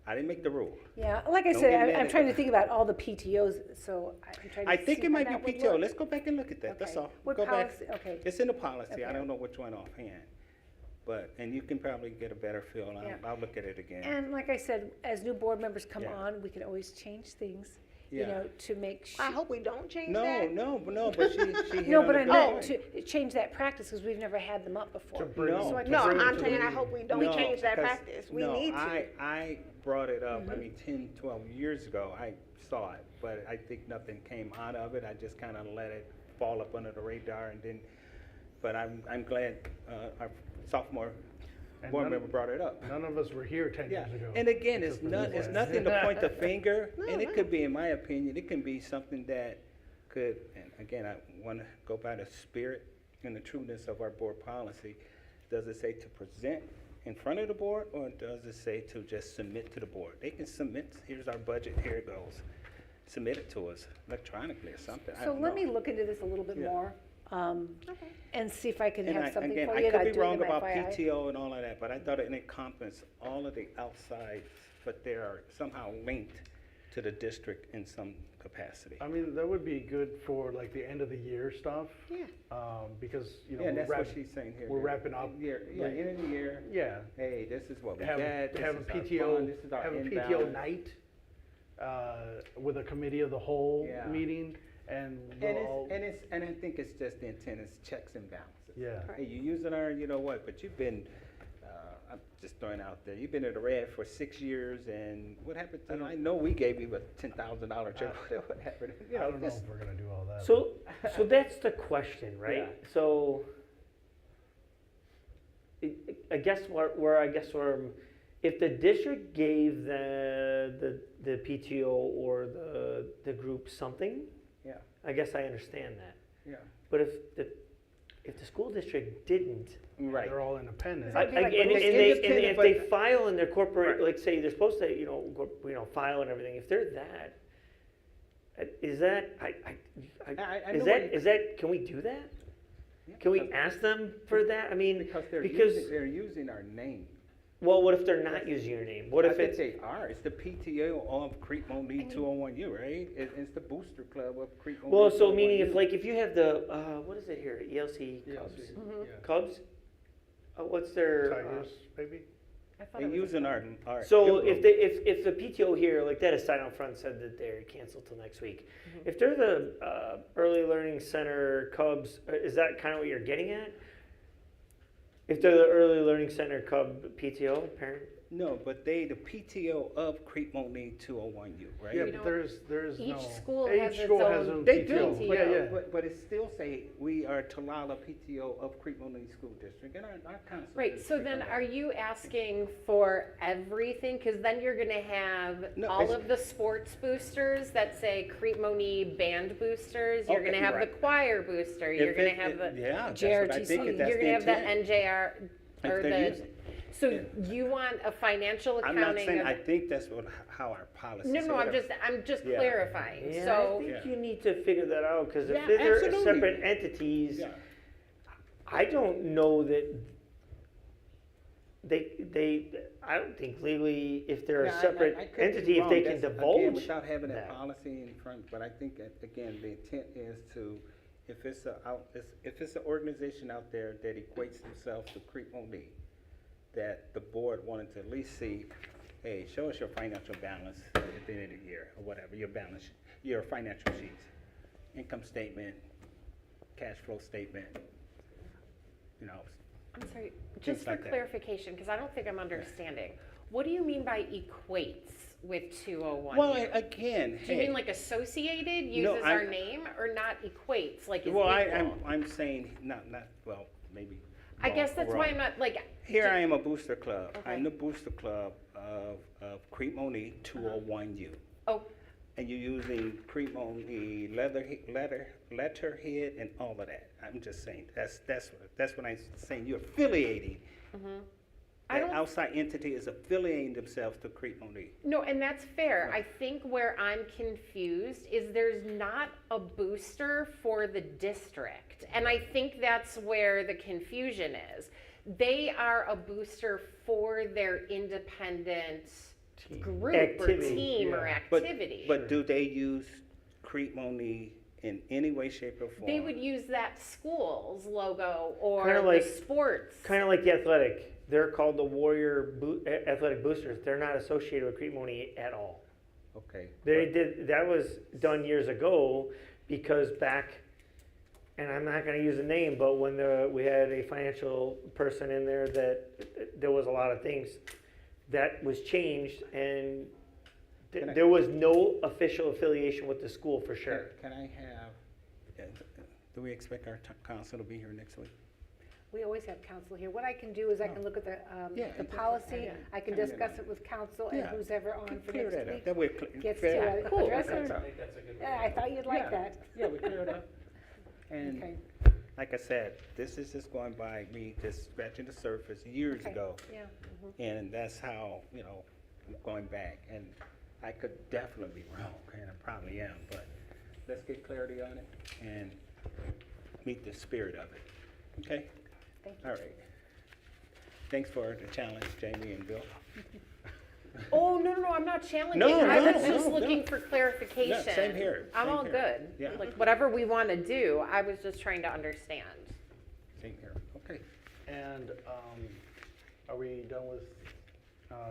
I didn't make the rule. Yeah, like I Don't said, get mad I'm at trying to that. think about all the PTOs, so I'm trying to I see think it how might that be would PTO. work. Let's go back and look at that. That's Okay. all. What Go back. policy? Okay. It's in the policy. I Okay. don't know which one offhand. And you can probably get a better feel. Yeah. I'll look at it again. And like I said, as new board members come Yeah. on, we can always change things, Yeah. to make I sure. hope we don't change No, that. no, but she hit No, on but the I good meant point. to change that practice, because we've never had them up before. To bring No. So I can No, bring it I'm to saying the I meeting. hope we don't No, change that because- practice. We no, need to. I brought it up, Mm-hmm. 10, 12 years ago. I saw it, but I think nothing came out of it. I just kind of let it fall up under the radar and then, but I'm glad our sophomore And board none- member brought it up. None of us were here 10 Yeah, years ago. and again, because it's of not, this it's plan. nothing to point the finger, and it no. could be, in my opinion, it can be something that could, and again, I want to go by the spirit and the trueness of our board policy. Does it say to present in front of the board, or does it say to just submit to the board? They can submit, here's our budget, here it goes. Submit it to us electronically or something, I So don't let know. me look into this a little bit Yeah. more, and see if I can And have something again, for I you. and could I'd be do it in wrong my about FYI. PTO and all of that, but I thought it encompassed all of the outside, but they are somehow linked to the district in some capacity. I mean, that would be good for like the end of the year stuff. Yeah. Because, Yeah, we're and that's what wrapping, she's saying here. we're wrapping up. Yeah, like- end of the year, yeah. hey, this is what we Have, got, this have a is our PTO, fund, this is our have a inbound. PTO night, with a committee of the whole Yeah. meeting, and And we'll all, and I think it's just the intent, it's checks and balances. yeah. Hey, you're using our, you know what, but you've been, I'm just throwing out there, you've been at the Red for 6 years, and what happened to, I know we gave you a $10,000 check, what happened? You I don't know this- if we're gonna do all that. So that's the question, right? Yeah. So I guess where if the district gave the PTO or the group something, Yeah, I guess I understand that. yeah, But if the school district didn't, right. They're all independent. That'd be like and when if independent, they but- file in their corporate, Right. like say they're supposed to, file and everything. If they're that, is that I is know that what- is that can we do that? Yeah, Can we because- ask them for that? I mean, Because because they're using our name. well, what if they're not using your name? What I if think it's they are. It's the PTO of Crete Monee 201U, right? It's the booster club of Crete Monee. well? So meaning 201U. if you have the what is it here? ELC Cubs. Yeah. Cubs. What's their? Tigers, maybe? I thought They're it was using our So emblem. if the PTO here, like that sign out front said that they're canceled till next week, if they're the early learning center Cubs, is that kind of what you're getting at? If they're the early learning center Cub PTO parent? No, but they the PTO of Crete Monee 201U, right? Yeah, We but don't- there's each no. school each has its school own has their own They PTO. do, Yeah, but it still say we are Talala PTO of Crete Monee School District, and our council. Right, can so speak then on are that. you asking for everything? Because then you're gonna have No, all it's- of the sports boosters that say Crete Monee band boosters. You're Okay, gonna have right. the choir booster. You're If gonna it- have the yeah, that's what I think. JRTC. If that's You're gonna have the intent. NJR If or they're the. using- So yeah. you want a financial I'm not accounting saying, of. I think that's how our policy. No, no, I'm just Yeah. clarifying. Yeah, So I think Yeah. you need to figure that out, because if Yeah, they're absolutely. separate entities, Yeah. I don't know that I don't think legally, if they're Yeah, a separate I could be entity, if wrong. they can That's, again, divulge without having that that. policy in front, but I think, again, the intent is to, if it's an organization out there that equates themselves to Crete Monee, that the board wanted to at least see, hey, show us your financial balance at the end of the year, or whatever, your balance, your financial sheets, income statement, cash flow statement, you know. I'm sorry, Things just for like that. clarification, because I don't think I'm understanding. What do you mean by equates with 201? Well, again, Do you hey. mean like associated No, uses our name, or not equates, like is Well, equal? I'm saying, well, maybe. I wrong guess or that's why wrong. I'm not, like. Here I am a booster club. Okay. I'm the booster club of Crete Monee 201U. Oh, And you're using Crete Monee letterhead and all of that. I'm just saying, that's what I'm saying. You're affiliating. I That don't- outside entity is affiliating themselves to Crete Monee. no, and that's fair. I think where I'm confused is there's not a booster for the district. And I think that's where the confusion is. They are a booster for their independent group Activity, or team or yeah. activity. But do they use Crete Monee in any way, shape, or form? They would use that school's logo or Kinda the like- sports. Kind of like the athletic, they're called the Warrior Athletic Boosters. They're not associated with Crete Monee at all. Okay. That was done years ago, because back, and I'm not gonna use a name, but when we had a financial person in there, that there was a lot of things that was changed, and Can I- there was no official affiliation with the school for sure. Can I have, do we expect our council to be here next week? We always have council here. What I can do is I can look at Yeah, the it- policy, yeah. I can Turn it discuss on. it with council and Yeah. who's ever on for Clear next that up. week. That way, Gets clear- to Cool. address it. Okay. Yeah, I thought you'd like Yeah. that. Yeah, we clear it up. And Okay, like I said, this is just going by me just scratching the surface years Okay. ago. yeah. And that's how, I'm going back. And I could definitely be wrong, and I probably am, but let's get clarity on it and meet the spirit of it. Okay? Thank you. All right. Thanks for the challenge, Jamie and Bill. Oh, no, I'm not challenging. No, I no, was just no, looking no. for clarification. Yeah, same here, I'm same all here. good. Yeah. Like, whatever we want to do, I was just trying to understand. Same here. Okay. And are we done with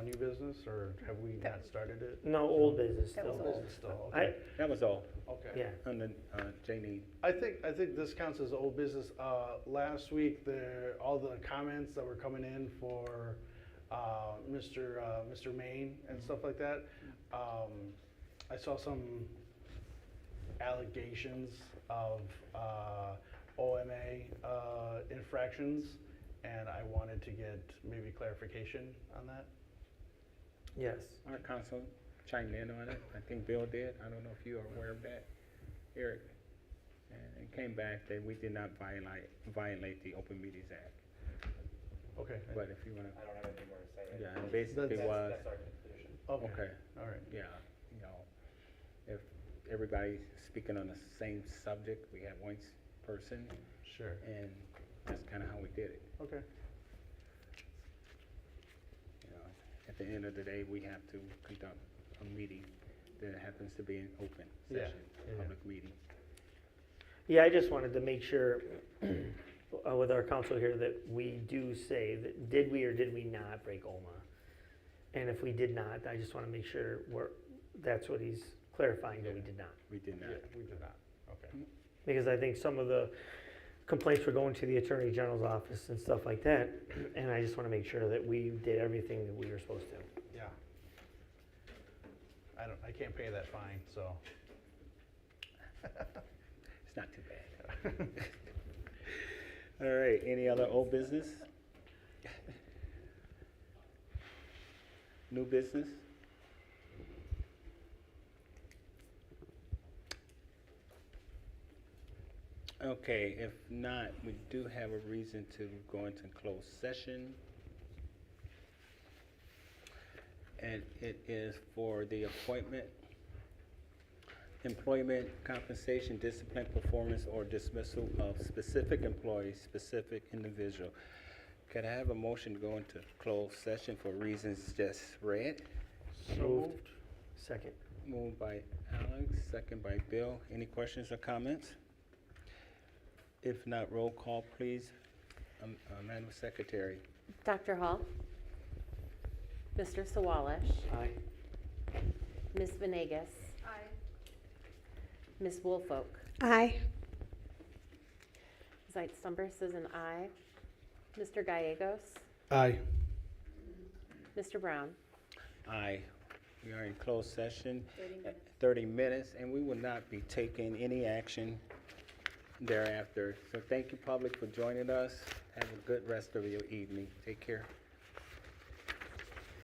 new business, or have we not started it? No, old business That was still. old. Business still, I, okay. That was all. Okay. yeah. Under Jamie. I think this counts as old business. Last week, all the comments that were coming in for Mr. Maine and stuff like that. I saw some allegations of OMA infractions, and I wanted to get maybe clarification on that. Yes. Our council chimed in on it. I think Bill did. I don't know if you are aware of that, Eric. And it came back that we did not violate the Open Meetings Act. Okay. But if you want to. I don't have anything more to say. Yeah, and basically was, That's our position. okay, All right. yeah, if everybody's speaking on the same subject, we have one person, Sure. and that's kind of how we did it. Okay. At the end of the day, we have to conduct a meeting that happens to be an open Yeah, session, yeah. public meeting. Yeah, I just wanted to make sure with our council here that we do say that did we or did we not break OMA? And if we did not, I just want to make sure that's what he's clarifying, that we did not. We did not. Yeah, we did not. Okay. Because I think some of the complaints were going to the Attorney General's office and stuff like that. And I just want to make sure that we did everything that we were supposed to. Yeah. I can't pay that fine, so. It's not too bad. All right, any other old business? New business? Okay, if not, we do have a reason to go into closed session. And it is for the appointment, employment, compensation, discipline, performance, or dismissal of specific employees, specific individual. Could I have a motion to go into closed session for reasons just read? Moved. Second. Moved by Alex, second by Bill. Any questions or comments? If not, roll call, please. Madam Secretary. Dr. Hall? Mr. Sawalish? Aye. Ms. Venegas? Aye. Ms. Woolfolk? Aye. Zeit Stumbers is an aye. Mr. Gallegos? Aye. Mr. Brown? Aye. We are in closed session. 30 minutes, and we will not be taking any action thereafter. So thank you, public, for joining us. Have a good rest of your evening. Take care.